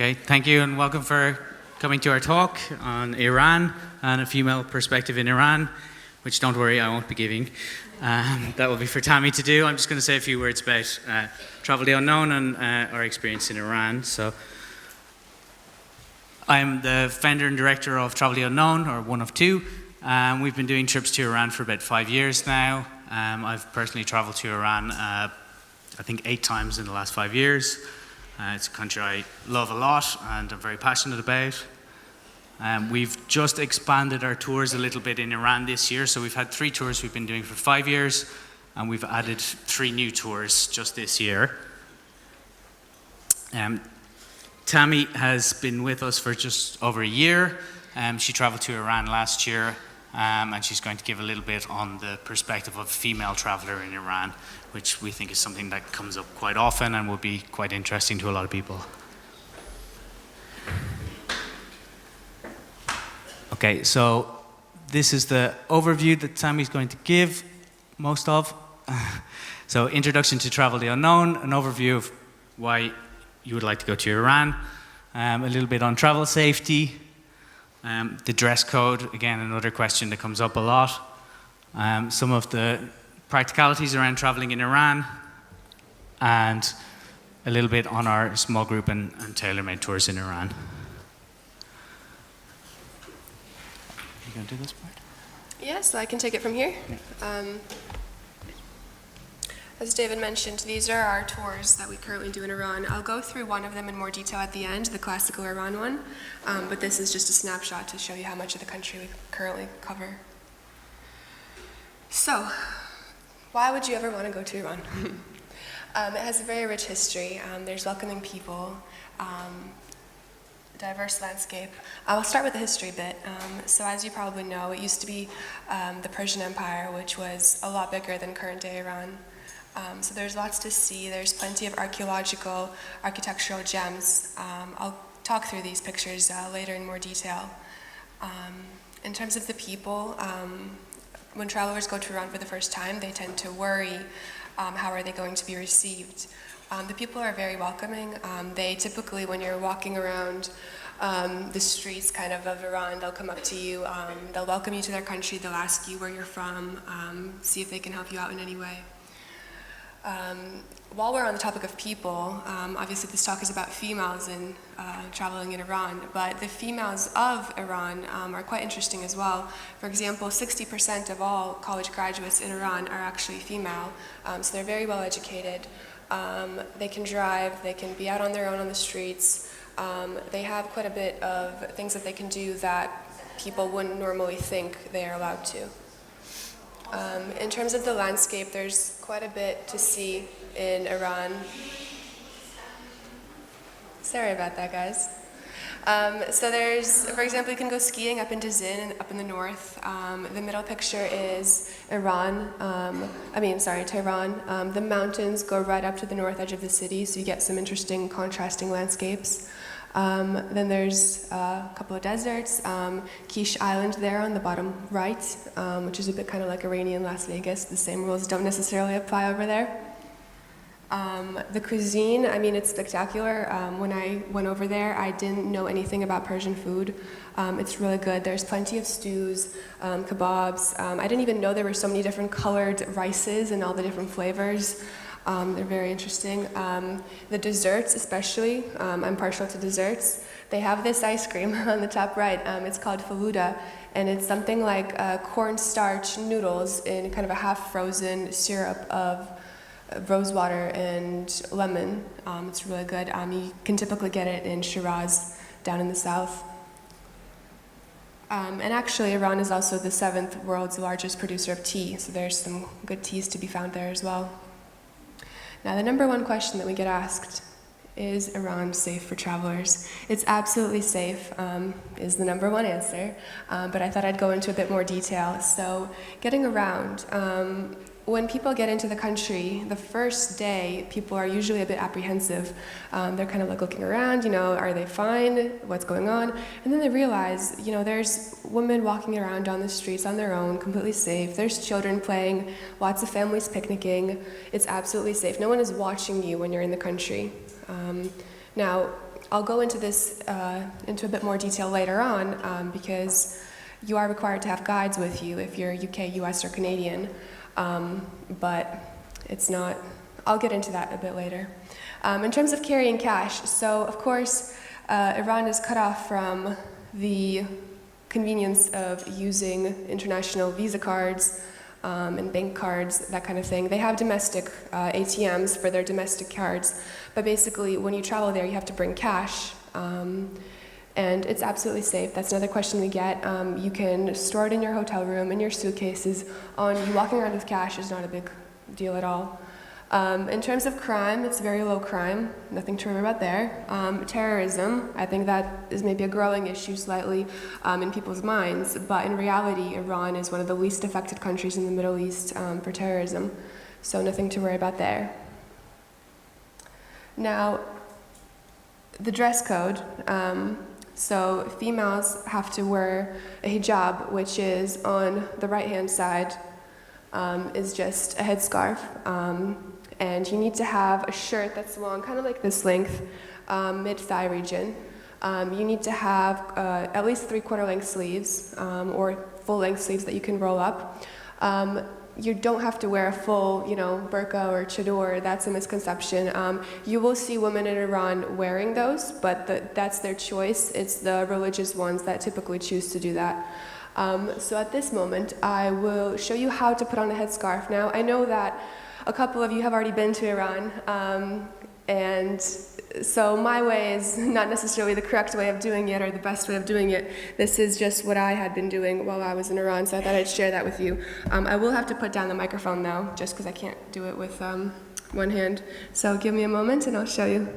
Okay, thank you and welcome for coming to our talk on Iran and a female perspective in Iran, which don't worry, I won't be giving. That will be for Tammy to do. I'm just going to say a few words about Travel the Unknown and our experience in Iran. So, I'm the founder and director of Travel the Unknown, or one of two. We've been doing trips to Iran for about 5 years now. I've personally traveled to Iran, I think 8 times in the last 5 years. It's a country I love a lot and I'm very passionate about. We've just expanded our tours a little bit in Iran this year, so we've had 3 tours we've been doing for 5 years, and we've added 3 new tours just this year. Tammy has been with us for just over a year. She traveled to Iran last year, and she's going to give a little bit on the perspective of a female traveler in Iran, which we think is something that comes up quite often and will be quite interesting to a lot of people. Okay, so this is the overview that Tammy's going to give most of. So, introduction to Travel the Unknown, an overview of why you would like to go to Iran, a little bit on travel safety, the dress code, again, another question that comes up a lot, some of the practicalities around traveling in Iran, and a little bit on our small group and tailor-made tours in Iran. You going to do this part? Yes, I can take it from here. As David mentioned, these are our tours that we currently do in Iran. I'll go through one of them in more detail at the end, the classical Iran one, but this is just a snapshot to show you how much of the country we currently cover. So, why would you ever want to go to Iran? It has a very rich history. There's welcoming people, diverse landscape. I'll start with the history bit. So as you probably know, it used to be the Persian Empire, which was a lot bigger than current day Iran. So there's lots to see. There's plenty of archaeological, architectural gems. I'll talk through these pictures later in more detail. In terms of the people, when travelers go to Iran for the first time, they tend to worry, how are they going to be received? The people are very welcoming. They typically, when you're walking around the streets kind of Iran, they'll come up to you, they'll welcome you to their country, they'll ask you where you're from, see if they can help you out in any way. While we're on the topic of people, obviously this talk is about females and traveling in Iran, but the females of Iran are quite interesting as well. For example, 60% of all college graduates in Iran are actually female, so they're very well educated. They can drive, they can be out on their own on the streets. They have quite a bit of things that they can do that people wouldn't normally think they are allowed to. In terms of the landscape, there's quite a bit to see in Iran. Sorry about that, guys. So there's, for example, you can go skiing up into Zin, up in the north. The middle picture is Tehran. The mountains go right up to the north edge of the city, so you get some interesting contrasting landscapes. Then there's a couple of deserts. Kish Island there on the bottom right, which is a bit kind of like Iranian Las Vegas. The same rules don't necessarily apply over there. The cuisine, it's spectacular. When I went over there, I didn't know anything about Persian food. It's really good. There's plenty of stews, kebabs. I didn't even know there were so many different colored rices and all the different flavors. They're very interesting. The desserts especially, I'm partial to desserts. They have this ice cream on the top right. It's called faluda, and it's something like cornstarch noodles in kind of a half-frozen syrup of rose water and lemon. It's really good. You can typically get it in Shiraz, down in the south. And actually, Iran is also the 7th world's largest producer of tea, so there's some good teas to be found there as well. Now, the number one question that we get asked, is Iran safe for travelers? It's absolutely safe, is the number one answer, but I thought I'd go into a bit more detail. So, getting around, when people get into the country, the first day, people are usually a bit apprehensive. They're kind of like looking around, are they fine? What's going on? And then they realize, there's women walking around on the streets on their own, completely safe. There's children playing, lots of families picnicking. It's absolutely safe. No one is watching you when you're in the country. Now, I'll go into this into a bit more detail later on because you are required to have guides with you if you're UK, US, or Canadian, but it's not. I'll get into that a bit later. In terms of carrying cash, so of course, Iran is cut off from the convenience of using international Visa cards and bank cards, that kind of thing. They have domestic ATMs for their domestic cards, but basically when you travel there, you have to bring cash. And it's absolutely safe. That's another question we get. You can store it in your hotel room, in your suitcases. You walking around with cash is not a big deal at all. In terms of crime, it's very low crime, nothing to worry about there. Terrorism, I think that is maybe a growing issue slightly in people's minds, but in reality, Iran is one of the least affected countries in the Middle East for terrorism, so nothing to worry about there. Now, the dress code. So females have to wear a hijab, which is on the right-hand side, is just a headscarf. And you need to have a shirt that's long, kind of like this length, mid-thigh region. You need to have at least 3/4 length sleeves or full-length sleeves that you can roll up. You don't have to wear a full, burqa or chador. That's a misconception. You will see women in Iran wearing those, but that's their choice. It's the religious ones that typically choose to do that. So at this moment, I will show you how to put on a headscarf. Now, I know that a couple of you have already been to Iran, and so my way is not necessarily the correct way of doing it or the best way of doing it. This is just what I had been doing while I was in Iran, so I thought I'd share that with you. I will have to put down the microphone now, just because I can't do it with one hand. So give me a moment and I'll show you.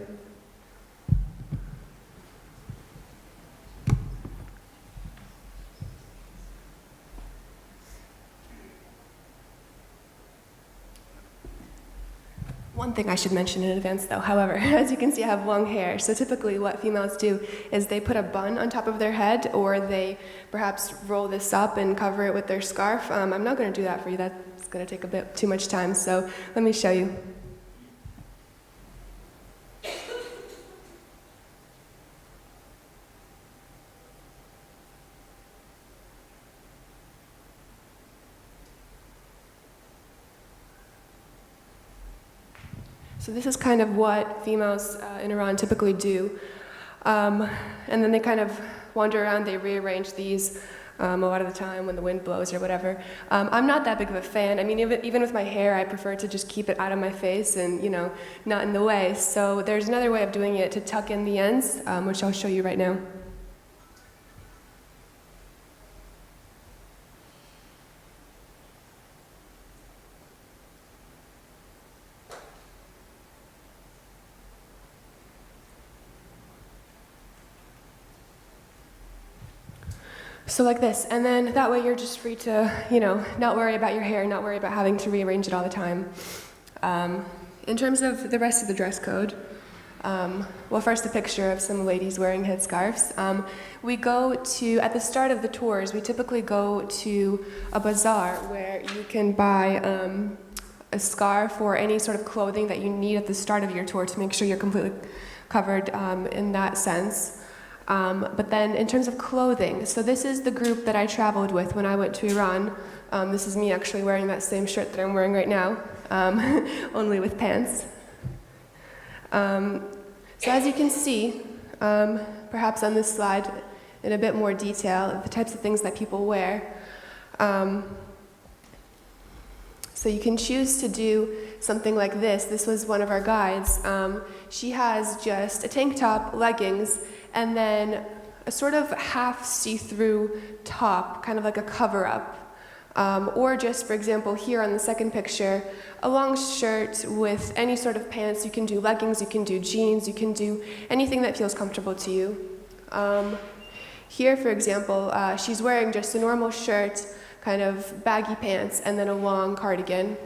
One thing I should mention in advance though, however, as you can see I have long hair, so typically what females do is they put a bun on top of their head or they perhaps roll this up and cover it with their scarf. I'm not going to do that for you, that's going to take a bit too much time, so let me show you. So this is kind of what females in Iran typically do. And then they kind of wander around, they rearrange these a lot of the time when the wind blows or whatever. I'm not that big of a fan. I mean, even with my hair, I prefer to just keep it out of my face and, not in the way. So there's another way of doing it to tuck in the ends, which I'll show you right now. So like this, and then that way you're just free to, not worry about your hair, not worry about having to rearrange it all the time. In terms of the rest of the dress code, well, first a picture of some ladies wearing headscarves. We go to, at the start of the tours, we typically go to a bazaar where you can buy a scarf or any sort of clothing that you need at the start of your tour to make sure you're completely covered in that sense. But then in terms of clothing, so this is the group that I traveled with when I went to Iran. This is me actually wearing that same shirt that I'm wearing right now, only with pants. So as you can see, perhaps on this slide in a bit more detail, the types of things that people wear. So you can choose to do something like this. This was one of our guides. She has just a tank top, leggings, and then a sort of half see-through top, kind of like a cover-up. Or just, for example, here on the second picture, a long shirt with any sort of pants. You can do leggings, you can do jeans, you can do anything that feels comfortable to you. Here, for example, she's wearing just a normal shirt, kind of baggy pants, and then a long cardigan.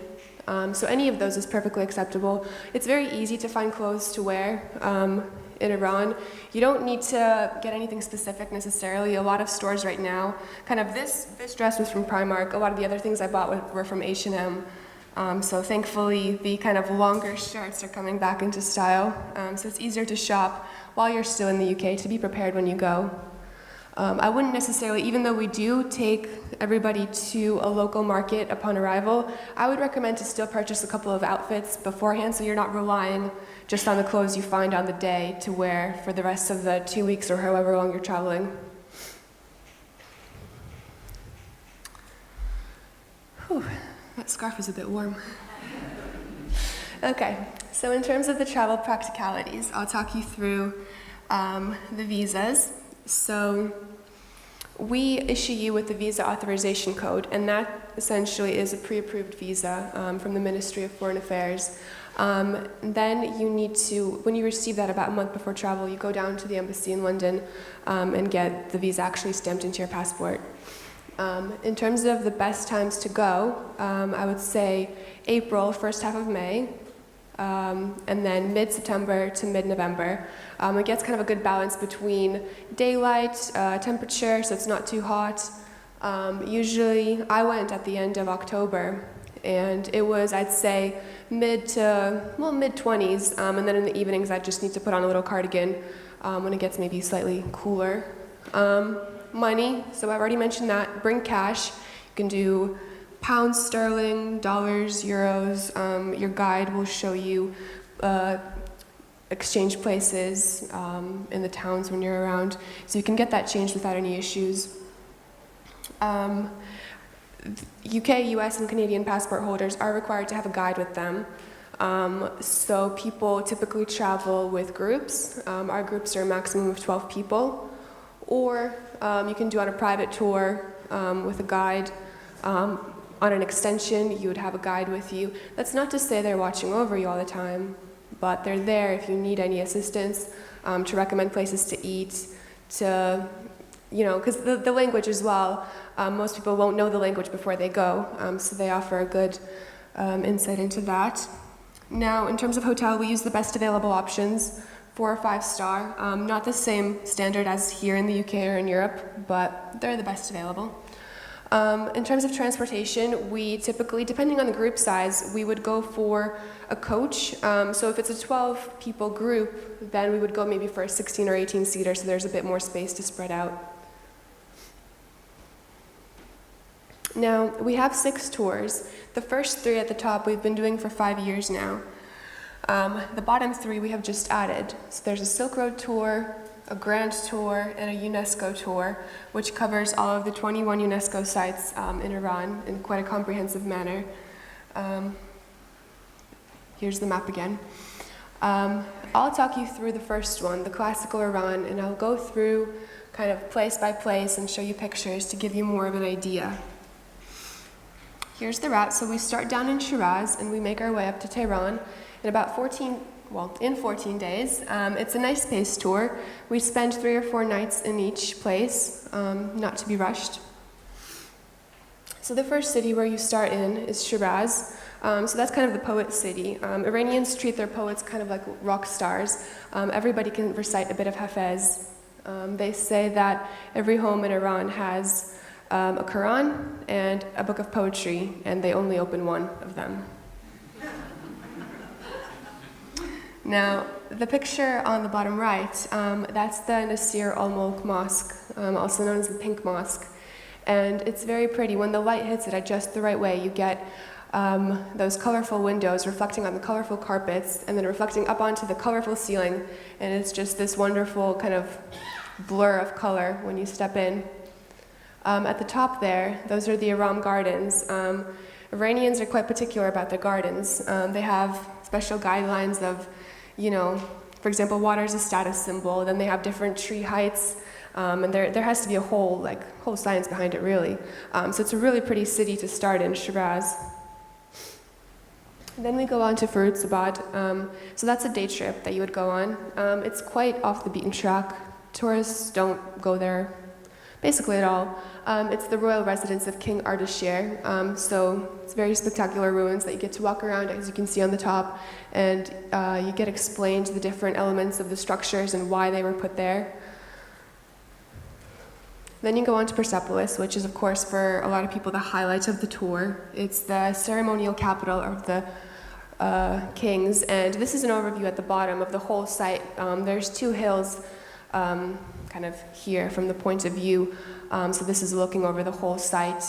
So any of those is perfectly acceptable. It's very easy to find clothes to wear in Iran. You don't need to get anything specific necessarily. A lot of stores right now, kind of this dress was from Primark. A lot of the other things I bought were from H&M. So thankfully, the kind of longer shirts are coming back into style. So it's easier to shop while you're still in the UK to be prepared when you go. I wouldn't necessarily, even though we do take everybody to a local market upon arrival, I would recommend to still purchase a couple of outfits beforehand so you're not relying just on the clothes you find on the day to wear for the rest of the 2 weeks or however long you're traveling. Whew, that scarf is a bit warm. Okay, so in terms of the travel practicalities, I'll talk you through the visas. So we issue you with the visa authorization code, and that essentially is a pre-approved visa from the Ministry of Foreign Affairs. Then you need to, when you receive that about a month before travel, you go down to the embassy in London and get the visa actually stamped into your passport. In terms of the best times to go, I would say April, first half of May, and then mid-September to mid-November. It gets kind of a good balance between daylight, temperature, so it's not too hot. Usually, I went at the end of October, and it was, I'd say, mid-20s, and then in the evenings, I just need to put on a little cardigan when it gets maybe slightly cooler. Money, so I've already mentioned that. Bring cash. You can do pounds sterling, dollars, euros. Your guide will show you exchange places in the towns when you're around, so you can get that changed without any issues. UK, US, and Canadian passport holders are required to have a guide with them. So people typically travel with groups. Our groups are a maximum of 12 people. Or you can do on a private tour with a guide. On an extension, you would have a guide with you. That's not to say they're watching over you all the time, but they're there if you need any assistance, to recommend places to eat, to, because the language as well, most people won't know the language before they go, so they offer a good insight into that. Now, in terms of hotel, we use the best available options, 4 or 5 star, not the same standard as here in the UK or in Europe, but they're the best available. In terms of transportation, we typically, depending on the group size, we would go for a coach. So if it's a 12 people group, then we would go maybe for a 16 or 18 seater, so there's a bit more space to spread out. Now, we have 6 tours. The first 3 at the top we've been doing for 5 years now. The bottom 3 we have just added. So there's a Silk Road tour, a Grand tour, and a UNESCO tour, which covers all of the 21 UNESCO sites in Iran in quite a comprehensive manner. Here's the map again. I'll talk you through the first one, the classical Iran, and I'll go through kind of place by place and show you pictures to give you more of an idea. Here's the route. So we start down in Shiraz and we make our way up to Tehran in about 14 days. It's a nice paced tour. We spend 3 or 4 nights in each place, not to be rushed. So the first city where you start in is Shiraz. So that's kind of the poet city. Iranians treat their poets kind of like rock stars. Everybody can recite a bit of Hafez. They say that every home in Iran has a Quran and a book of poetry, and they only open one of them. Now, the picture on the bottom right, that's the Nasir al-Mulk Mosque, also known as the Pink Mosque. And it's very pretty. When the light hits it at just the right way, you get those colorful windows reflecting on the colorful carpets and then reflecting up onto the colorful ceiling. And it's just this wonderful kind of blur of color when you step in. At the top there, those are the Aram Gardens. Iranians are quite particular about their gardens. They have special guidelines of, for example, water is a status symbol. Then they have different tree heights, and there has to be a whole science behind it, really. So it's a really pretty city to start in, Shiraz. Then we go on to Firuzabad. So that's a day trip that you would go on. It's quite off the beaten track. Tourists don't go there basically at all. It's the royal residence of King Ardashir, so it's very spectacular ruins that you get to walk around, as you can see on the top, and you get explained the different elements of the structures and why they were put there. Then you go on to Persepolis, which is, of course, for a lot of people, the highlight of the tour. It's the ceremonial capital of the kings, and this is an overview at the bottom of the whole site. There's two hills kind of here from the point of view, so this is looking over the whole site.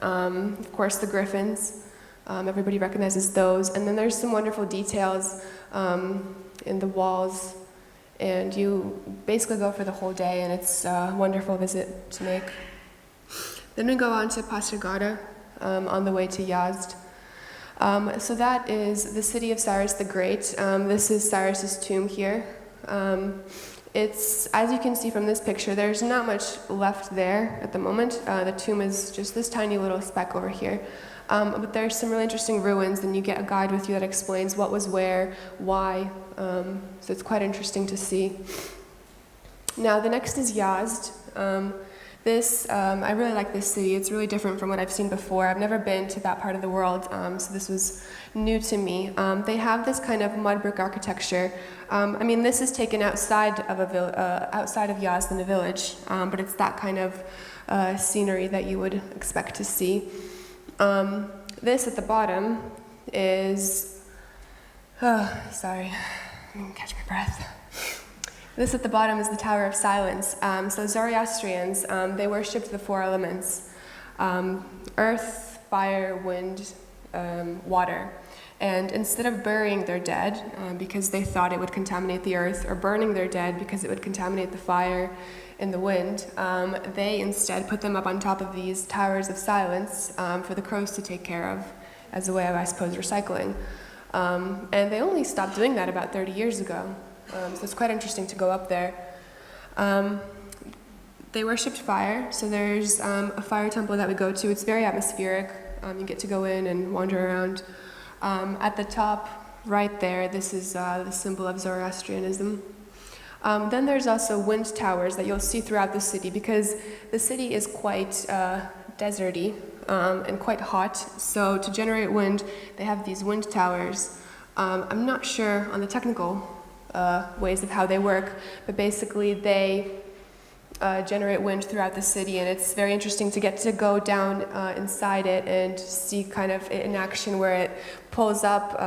Of course, the griffins, everybody recognizes those, and then there's some wonderful details in the walls, and you basically go for the whole day, and it's a wonderful visit to make. Then we go on to Pasargada on the way to Yazd. So that is the city of Cyrus the Great. This is Cyrus's tomb here. It's, as you can see from this picture, there's not much left there at the moment. The tomb is just this tiny little speck over here. But there's some really interesting ruins, and you get a guide with you that explains what was where, why. So it's quite interesting to see. Now, the next is Yazd. I really like this city. It's really different from what I've seen before. I've never been to that part of the world, so this was new to me. They have this kind of mud brick architecture. I mean, this is taken outside of Yazd in a village, but it's that kind of scenery that you would expect to see. This at the bottom is, sorry, I didn't catch my breath. This at the bottom is the Tower of Silence. So Zoroastrians, they worshipped the four elements, earth, fire, wind, water. And instead of burying their dead, because they thought it would contaminate the earth, or burning their dead because it would contaminate the fire and the wind, they instead put them up on top of these towers of silence for the crows to take care of, as a way of, I suppose, recycling. And they only stopped doing that about 30 years ago. So it's quite interesting to go up there. They worshipped fire, so there's a fire temple that we go to. It's very atmospheric. You get to go in and wander around. At the top, right there, this is the symbol of Zoroastrianism. Then there's also wind towers that you'll see throughout the city, because the city is quite deserty and quite hot. So to generate wind, they have these wind towers. I'm not sure on the technical ways of how they work, but basically they generate wind throughout the city, and it's very interesting to get to go down inside it and see kind of it in action, where it pulls up,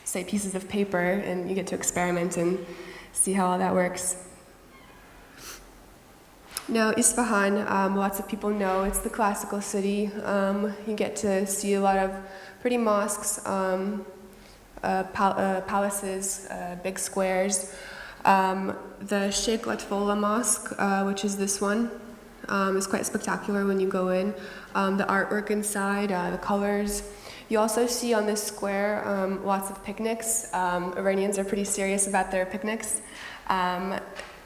say, pieces of paper, and you get to experiment and see how all that works. Now, Isfahan, lots of people know, it's the classical city. You get to see a lot of pretty mosques, palaces, big squares. The Sheikh Latfollah Mosque, which is this one, is quite spectacular when you go in. The artwork inside, the colors. You also see on this square lots of picnics. Iranians are pretty serious about their picnics.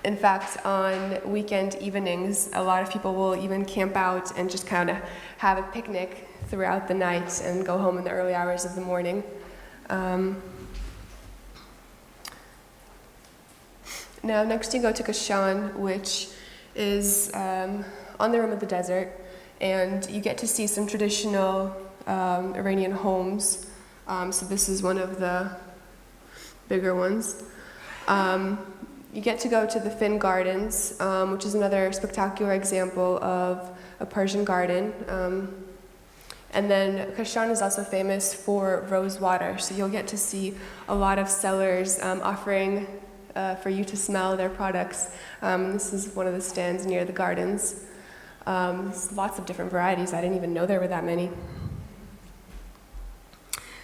In fact, on weekend evenings, a lot of people will even camp out and just kind of have a picnic throughout the night and go home in the early hours of the morning. Now, next you go to Kashan, which is on the rim of the desert, and you get to see some traditional Iranian homes. So this is one of the bigger ones. You get to go to the Fin Gardens, which is another spectacular example of a Persian garden. And then Kashan is also famous for rose water, so you'll get to see a lot of sellers offering for you to smell their products. This is one of the stands near the gardens. There's lots of different varieties. I didn't even know there were that many.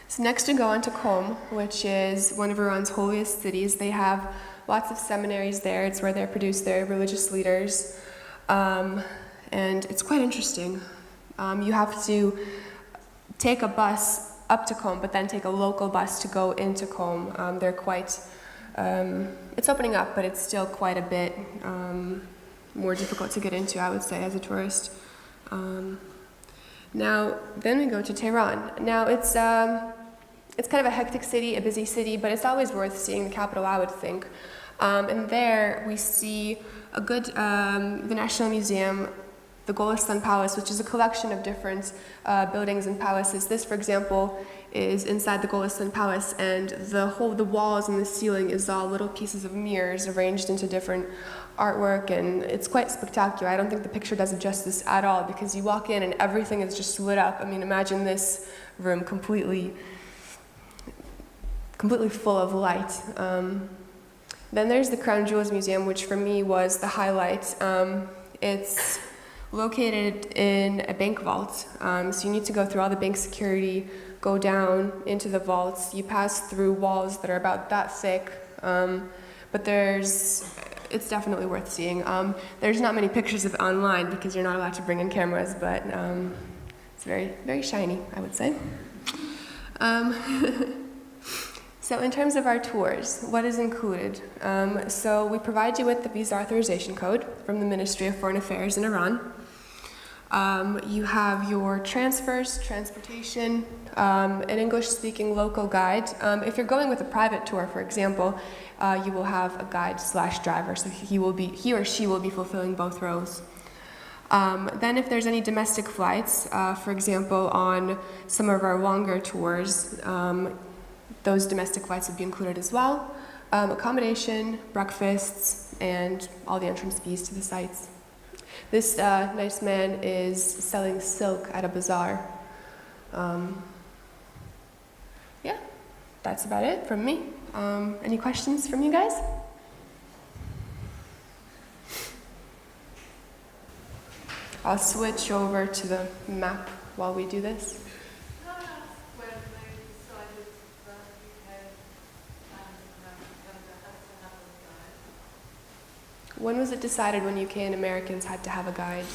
So next we go on to Qom, which is one of Iran's holiest cities. They have lots of seminaries there. It's where they produce their religious leaders. And it's quite interesting. You have to take a bus up to Qom, but then take a local bus to go into Qom. They're quite, it's opening up, but it's still quite a bit more difficult to get into, I would say, as a tourist. Now, then we go to Tehran. Now, it's kind of a hectic city, a busy city, but it's always worth seeing, the capital, I would think. And there we see a good, the National Museum, the Golestan Palace, which is a collection of different buildings and palaces. This, for example, is inside the Golestan Palace, and the walls and the ceiling is all little pieces of mirrors arranged into different artwork, and it's quite spectacular. I don't think the picture does it justice at all, because you walk in and everything is just lit up. I mean, imagine this room completely full of light. Then there's the Crown Jewels Museum, which for me was the highlight. It's located in a bank vault, so you need to go through all the bank security, go down into the vaults. You pass through walls that are about that thick, but it's definitely worth seeing. There's not many pictures of it online because you're not allowed to bring in cameras, but it's very, very shiny, I would say. So in terms of our tours, what is included? So we provide you with the visa authorization code from the Ministry of Foreign Affairs in Iran. You have your transfers, transportation, an English-speaking local guide. If you're going with a private tour, for example, you will have a guide/driver, so he or she will be fulfilling both roles. Then if there's any domestic flights, for example, on some of our longer tours, those domestic flights would be included as well. Accommodation, breakfasts, and all the entrance fees to the sites. This nice man is selling silk at a bazaar. Yeah, that's about it from me. Any questions from you guys? I'll switch over to the map while we do this. When was it decided when UK and Americans had to have a guide?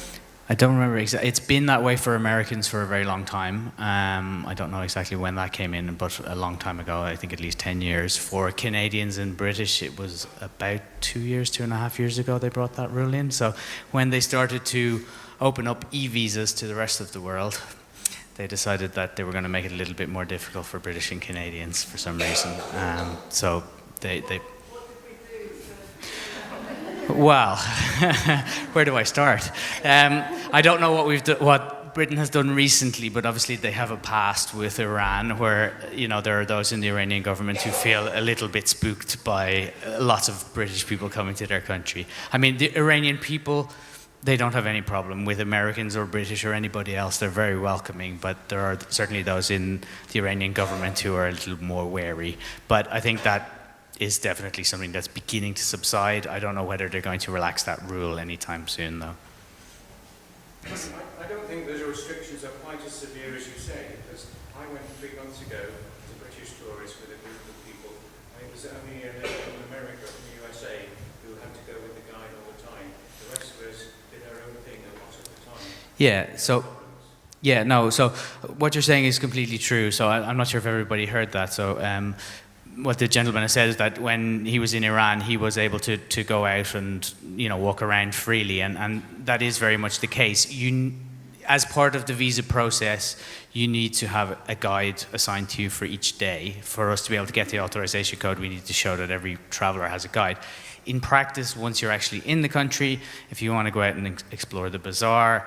I don't remember exactly. It's been that way for Americans for a very long time. I don't know exactly when that came in, but a long time ago, I think at least 10 years. For Canadians and British, it was about 2.5 years ago they brought that rule in. So when they started to open up e-visas to the rest of the world, they decided that they were going to make it a little bit more difficult for British and Canadians for some reason. So they Well, where do I start? I don't know what Britain has done recently, but obviously they have a past with Iran where, there are those in the Iranian government who feel a little bit spooked by lots of British people coming to their country. I mean, the Iranian people, they don't have any problem with Americans or British or anybody else. They're very welcoming, but there are certainly those in the Iranian government who are a little more wary. But I think that is definitely something that's beginning to subside. I don't know whether they're going to relax that rule anytime soon, though. I don't think those restrictions are quite as severe as you say, because I went 3 months ago as a British tourist with a group of people. It was only in America, from the USA, who had to go with the guide all the time. The rest of us did our own thing a lot of the time. So what you're saying is completely true. So I'm not sure if everybody heard that. So what the gentleman has said is that when he was in Iran, he was able to go out and walk around freely, and that is very much the case. As part of the visa process, you need to have a guide assigned to you for each day. For us to be able to get the authorization code, we need to show that every traveler has a guide. In practice, once you're actually in the country, if you want to go out and explore the bazaar,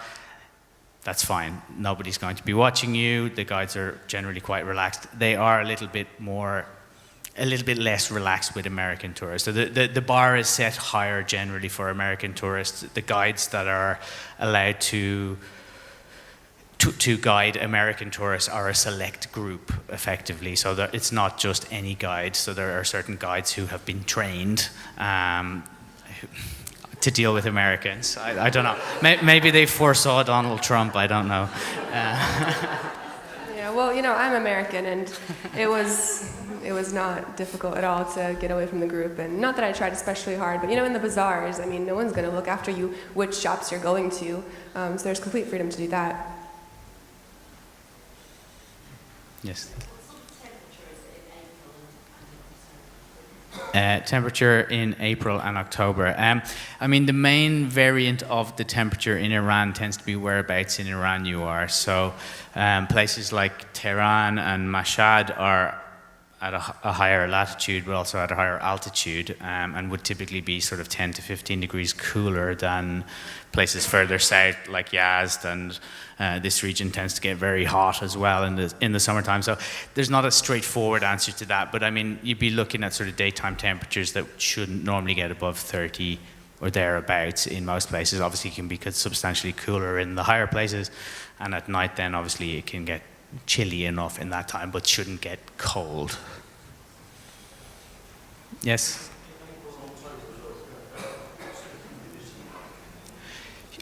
that's fine. Nobody's going to be watching you. The guides are generally quite relaxed. They are a little bit less relaxed with American tourists. So the bar is set higher generally for American tourists. The guides that are allowed to guide American tourists are a select group, effectively. So that it's not just any guide. So there are certain guides who have been trained to deal with Americans. I don't know. Maybe they foresaw Donald Trump. I don't know. Yeah, well, I'm American, and it was not difficult at all to get away from the group. And not that I tried especially hard, but in the bazaars, I mean, no one's going to look after you which shops you're going to. So there's complete freedom to do that. Yes. Temperature in April and October. I mean, the main variant of the temperature in Iran tends to be whereabouts in Iran you are. So places like Tehran and Mashhad are at a higher latitude, but also at a higher altitude, and would typically be sort of 10 to 15 degrees cooler than places further south like Yazd, and this region tends to get very hot as well in the summertime. So there's not a straightforward answer to that, but I mean, you'd be looking at sort of daytime temperatures that shouldn't normally get above 30 or thereabouts in most places. Obviously it can be substantially cooler in the higher places, and at night then obviously it can get chilly enough in that time, but shouldn't get cold. Yes?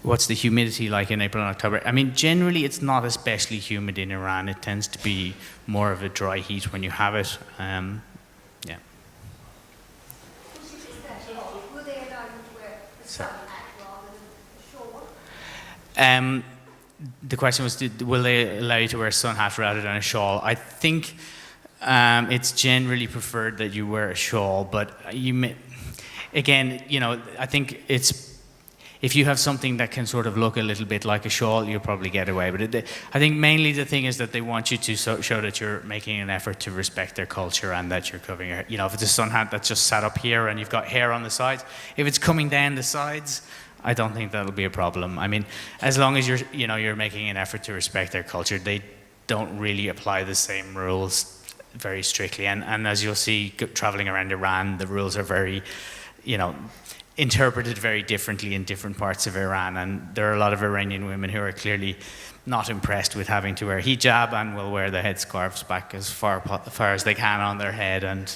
What's the humidity like in April and October? I mean, generally it's not especially humid in Iran. It tends to be more of a dry heat when you have it. Yeah. Will they allow you to wear a sun hat rather than a shawl? The question was, will they allow you to wear a sun hat rather than a shawl? I think it's generally preferred that you wear a shawl, but you may, again, you know, I think it's, if you have something that can sort of look a little bit like a shawl, you'll probably get away with it. I think mainly the thing is that they want you to show that you're making an effort to respect their culture and that you're covering your, you know, if it's a sun hat that's just sat up here and you've got hair on the sides, if it's coming down the sides, I don't think that'll be a problem. I mean, as long as you're making an effort to respect their culture, they don't really apply the same rules very strictly. And as you'll see, traveling around Iran, the rules are very, interpreted very differently in different parts of Iran. And there are a lot of Iranian women who are clearly not impressed with having to wear hijab and will wear their headscarves back as far as they can on their head, and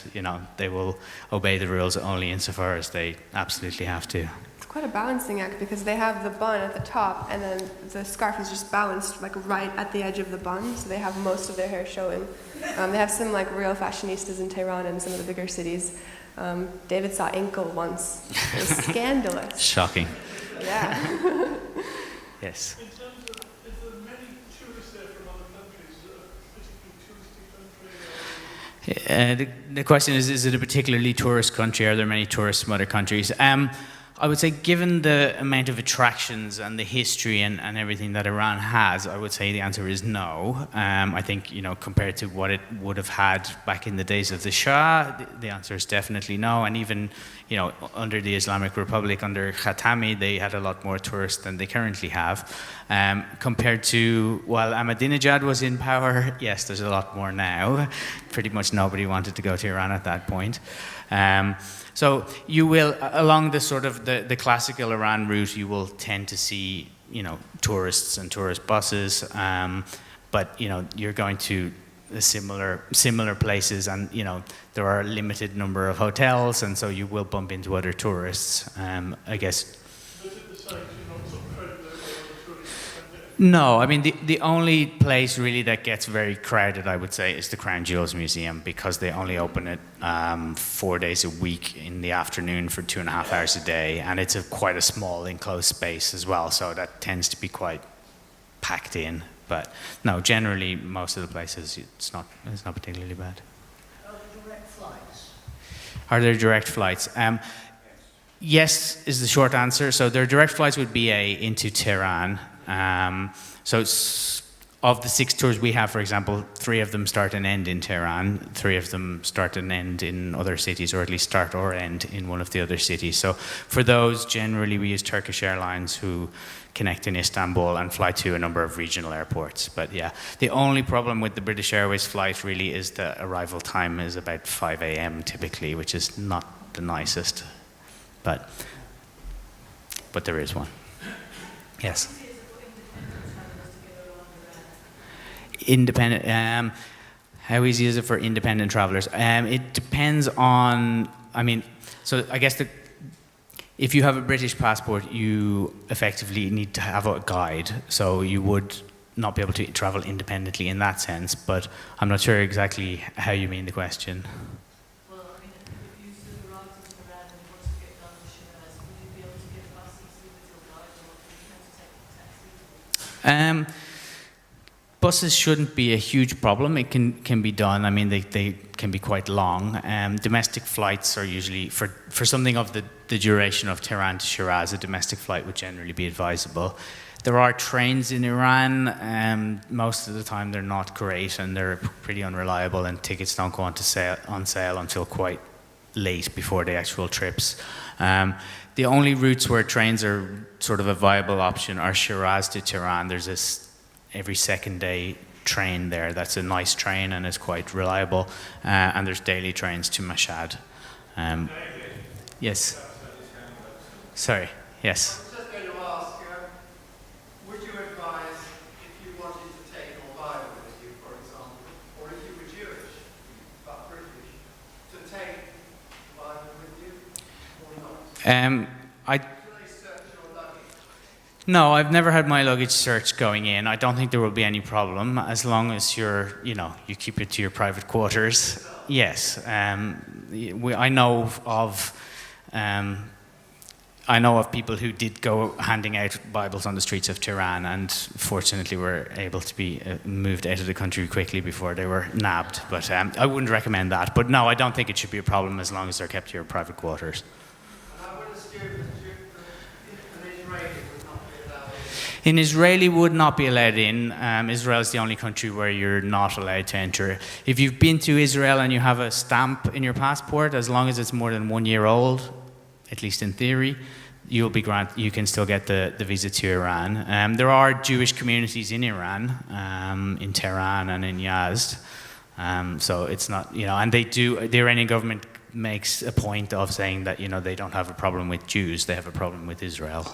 they will obey the rules only insofar as they absolutely have to. Quite a balancing act because they have the bun at the top and then the scarf is just balanced like right at the edge of the bun, so they have most of their hair showing. They have some like real fashionistas in Tehran and some of the bigger cities. David saw ankle once. It was scandalous. Shocking. Yeah. Yes. In terms of, is there many tourists there from other countries, particularly touristy country? The question is it a particularly tourist country? Are there many tourists from other countries? I would say given the amount of attractions and the history and everything that Iran has, I would say the answer is no. I think, compared to what it would have had back in the days of the Shah, the answer is definitely no. And even, under the Islamic Republic, under Khatami, they had a lot more tourists than they currently have. Compared to while Ahmadinejad was in power, yes, there's a lot more now. Pretty much nobody wanted to go to Iran at that point. So you will, along the sort of the classical Iran route, you will tend to see, tourists and tourist buses, but you're going to similar places, and there are a limited number of hotels, and so you will bump into other tourists. I guess. No, I mean, the only place really that gets very crowded, I would say, is the Crown Jewels Museum, because they only open it 4 days a week in the afternoon for 2.5 hours a day, and it's quite a small enclosed space as well, so that tends to be quite packed in. But no, generally, most of the places, it's not particularly bad. Are there direct flights? Are there direct flights? Yes is the short answer. So their direct flights would be into Tehran. So of the 6 tours we have, for example, 3 of them start and end in Tehran, 3 of them start and end in other cities, or at least start or end in one of the other cities. So for those, generally we use Turkish Airlines, who connect in Istanbul and fly to a number of regional airports. But yeah, the only problem with the British Airways flight really is the arrival time is about 5 a.m. typically, which is not the nicest, but there is one. Yes. Independent. How easy is it for independent travelers? It depends on. I mean, so I guess if you have a British passport, you effectively need to have a guide. So you would not be able to travel independently in that sense. But I'm not sure exactly how you mean the question. Well, I mean, if you sort of arrived in Iran and want to get down to Shiraz, would you be able to get past easily with your guide, or would you have to take a taxi? Buses shouldn't be a huge problem. It can be done. I mean, they can be quite long. Domestic flights are usually, for something of the duration of Tehran to Shiraz, a domestic flight would generally be advisable. There are trains in Iran. Most of the time they're not great and they're pretty unreliable, and tickets don't go on sale until quite late before the actual trips. The only routes where trains are sort of a viable option are Shiraz to Tehran. There's this every second day train there. That's a nice train and it's quite reliable. And there's daily trains to Mashhad. Yes. Sorry. Yes. I was just going to ask, would you advise, if you wanted to take your Bible with you, for example, or if you were Jewish but British, to take the Bible with you or not? I Do they search your luggage? No, I've never had my luggage searched going in. I don't think there will be any problem as long as you keep it to your private quarters. Yes, I know of people who did go handing out Bibles on the streets of Tehran, and fortunately were able to be moved out of the country quickly before they were nabbed. But I wouldn't recommend that. But no, I don't think it should be a problem as long as they're kept to your private quarters. And I would assume that an Israeli would not be allowed in. An Israeli would not be allowed in. Israel is the only country where you're not allowed to enter. If you've been to Israel and you have a stamp in your passport, as long as it's more than 1 year old, at least in theory, you can still get the visa to Iran. There are Jewish communities in Iran, in Tehran and in Yazd. So it's not, and the Iranian government makes a point of saying that, they don't have a problem with Jews, they have a problem with Israel.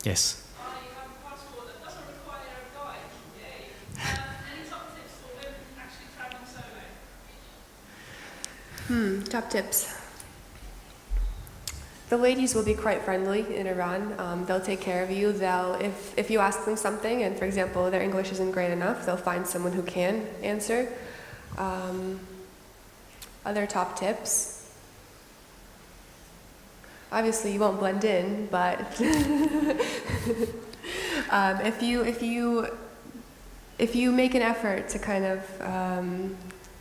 Yes? I have a passport that doesn't require a guide. Yay. Any top tips for women actually traveling solo? Top tips. The ladies will be quite friendly in Iran. They'll take care of you. If you ask them something, and for example, their English isn't great enough, they'll find someone who can answer. Other top tips. Obviously, you won't blend in, but if you make an effort to kind of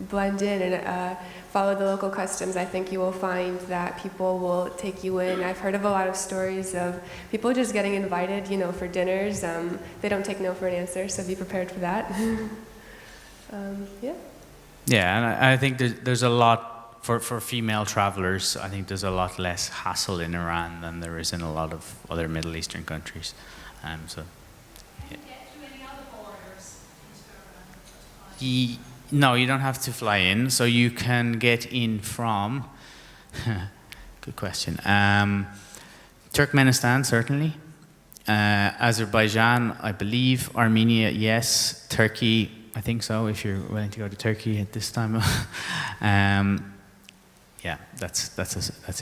blend in and follow the local customs, I think you will find that people will take you in. I've heard of a lot of stories of people just getting invited, for dinners. They don't take no for an answer, so be prepared for that. Yeah. Yeah, and I think there's a lot, for female travelers, I think there's a lot less hassle in Iran than there is in a lot of other Middle Eastern countries. So, yeah. Get through any other borders into Iran? No, you don't have to fly in, so you can get in from, good question, Turkmenistan, certainly, Azerbaijan, I believe, Armenia, yes, Turkey, I think so, if you're willing to go to Turkey at this time. Yeah, that's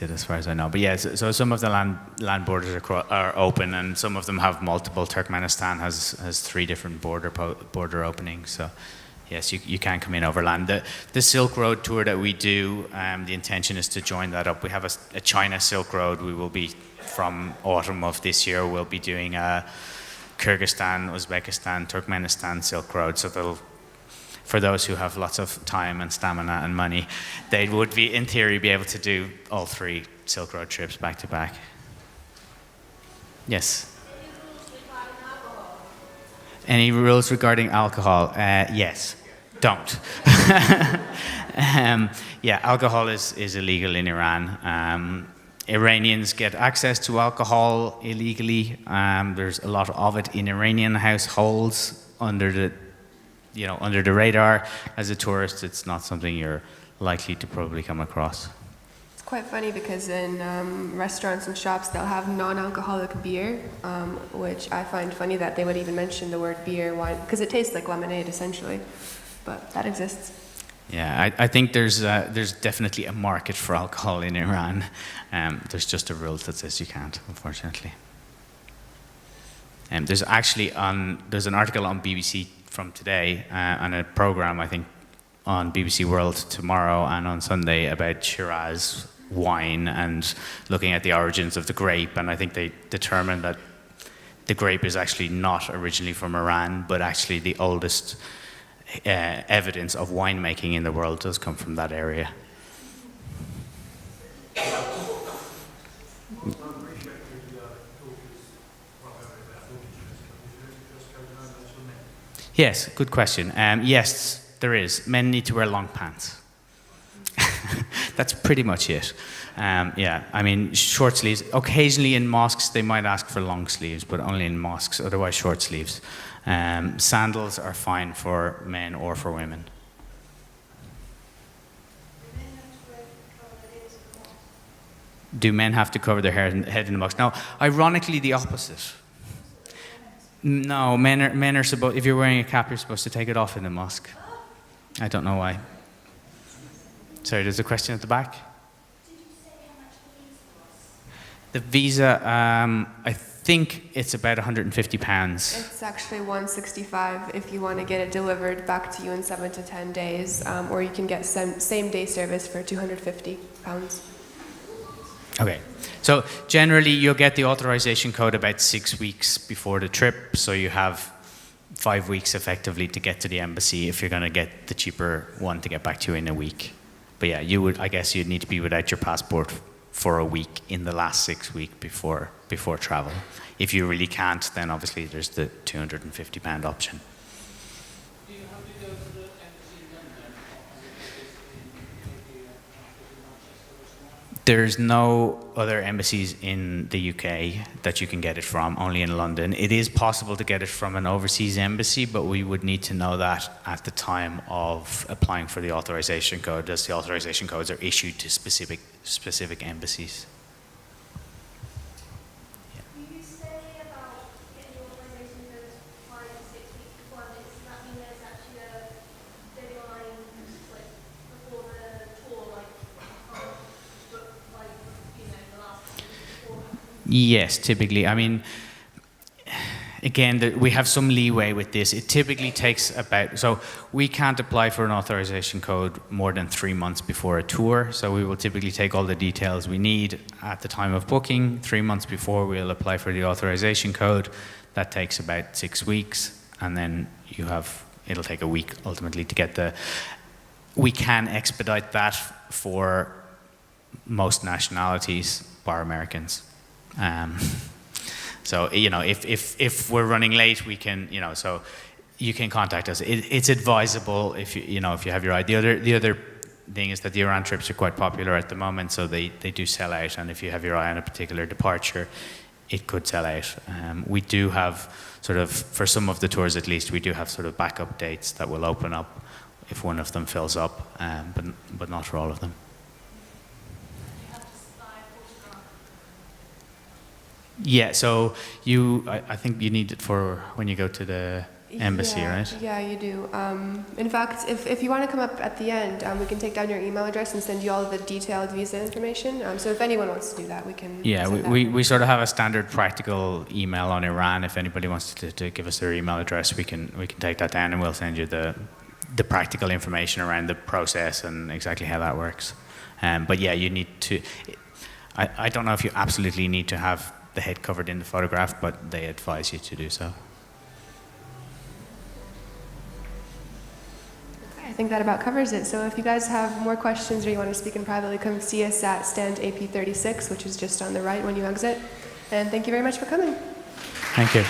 it as far as I know. But yeah, so some of the land borders are open, and some of them have multiple. Turkmenistan has 3 different border openings, so yes, you can come in overland. The Silk Road tour that we do, the intention is to join that up. We have a China Silk Road. We will be, from autumn of this year, we'll be doing a Kyrgyzstan, Uzbekistan, Turkmenistan Silk Road. So for those who have lots of time and stamina and money, they would be, in theory, be able to do all 3 Silk Road trips back to back. Yes? Any rules regarding alcohol? Yes. Don't. Yeah, alcohol is illegal in Iran. Iranians get access to alcohol illegally. There's a lot of it in Iranian households under the radar. As a tourist, it's not something you're likely to probably come across. It's quite funny because in restaurants and shops they'll have non-alcoholic beer, which I find funny that they would even mention the word beer, wine, because it tastes like lemonade essentially, but that exists. Yeah, I think there's definitely a market for alcohol in Iran. There's just a rule that says you can't, unfortunately. There's an article on BBC from today and a program, I think, on BBC World tomorrow and on Sunday about Shiraz wine and looking at the origins of the grape. And I think they determined that the grape is actually not originally from Iran, but actually the oldest evidence of winemaking in the world does come from that area. Yes, good question. Yes, there is. Men need to wear long pants. That's pretty much it. Yeah, I mean, short sleeves. Occasionally in mosques, they might ask for long sleeves, but only in mosques, otherwise short sleeves. Sandals are fine for men or for women. Do men have to cover their head in the mosque? Now, ironically, the opposite. No, men are supposed. If you're wearing a cap, you're supposed to take it off in the mosque. I don't know why. Sorry, there's a question at the back. Did you say how much the visa was? The visa, I think it's about £150. It's actually $165 if you want to get it delivered back to you in 7 to 10 days, or you can get same-day service for £250. Okay, so generally you'll get the authorization code about 6 weeks before the trip, so you have 5 weeks effectively to get to the embassy if you're going to get the cheaper one to get back to you in a week. But yeah, I guess you'd need to be without your passport for a week in the last 6 weeks before travel. If you really can't, then obviously there's the £250 option. Do you have to go to the embassy in London, or in Manchester or somewhere? There's no other embassies in the UK that you can get it from, only in London. It is possible to get it from an overseas embassy, but we would need to know that at the time of applying for the authorization code, as the authorization codes are issued to specific embassies. Will you say about getting the authorization goes 5 to 6 weeks before, but does that mean there's actually a deadline, like, before the tour, like, but like, you know, the last couple of weeks before? Yes, typically. I mean, again, we have some leeway with this. It typically takes so we can't apply for an authorization code more than 3 months before a tour. So we will typically take all the details we need at the time of booking. 3 months before, we'll apply for the authorization code. That takes about 6 weeks. And then it'll take a week ultimately to get we can expedite that for most nationalities, bar Americans. So, you know, if we're running late, we can, you know, so you can contact us. It's advisable if you have your eye. The other thing is that the Iran trips are quite popular at the moment, so they do sell out. And if you have your eye on a particular departure, it could sell out. We do have sort of, for some of the tours at least, we do have sort of backup dates that will open up if one of them fills up, but not for all of them. Yeah, so I think you need it for when you go to the embassy, right? Yeah, you do. In fact, if you want to come up at the end, we can take down your email address and send you all of the detailed visa information. So if anyone wants to do that, we can. Yeah, send that. we sort of have a standard practical email on Iran. If anybody wants to give us their email address, we can take that down and we'll send you the practical information around the process and exactly how that works. But yeah, you need to. I don't know if you absolutely need to have the head covered in the photograph, but they advise you to do so. I think that about covers it. So if you guys have more questions or you want to speak in privately, come see us at stand AP36, which is just on the right when you exit. And thank you very much for coming. Thank you.